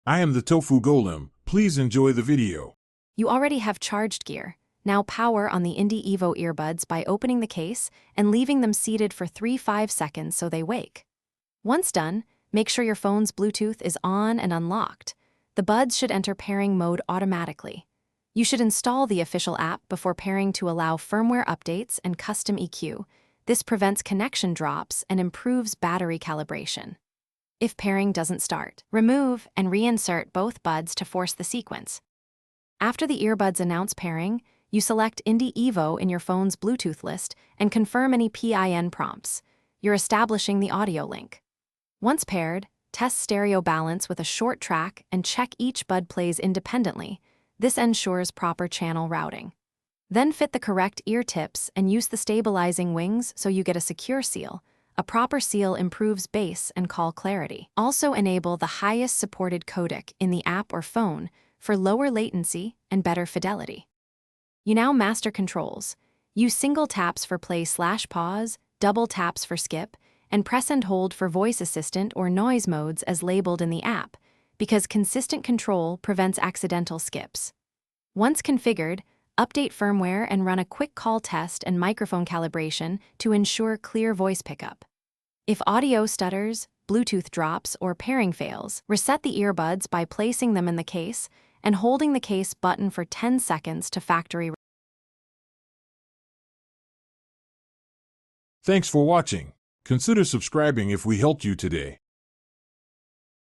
I am the Tofu Golem. Please enjoy the video. You already have charged gear. Now power on the Indy Evo earbuds by opening the case and leaving them seated for 3-5 seconds so they wake. Once done, make sure your phone's Bluetooth is on and unlocked. The buds should enter pairing mode automatically. You should install the official app before pairing to allow firmware updates and custom EQ. This prevents connection drops and improves battery calibration. If pairing doesn't start, remove and reinsert both buds to force the sequence. After the earbuds announce pairing, you select Indy Evo in your phone's Bluetooth list and confirm any PIN prompts. You're establishing the audio link. Once paired, test stereo balance with a short track and check each bud plays independently. This ensures proper channel routing. Then fit the correct ear tips and use the stabilizing wings so you get a secure seal. A proper seal improves bass and call clarity. Also enable the highest supported codec in the app or phone for lower latency and better fidelity. You now master controls. Use single taps for play/pause, double taps for skip, and press and hold for voice assistant or noise modes as labeled in the app, because consistent control prevents accidental skips. Once configured, update firmware and run a quick call test and microphone calibration to ensure clear voice pickup. If audio stutters, Bluetooth drops, or pairing fails, reset the earbuds by placing them in the case and holding the case button for 10 seconds to factory. Thanks for watching. Consider subscribing if we helped you today.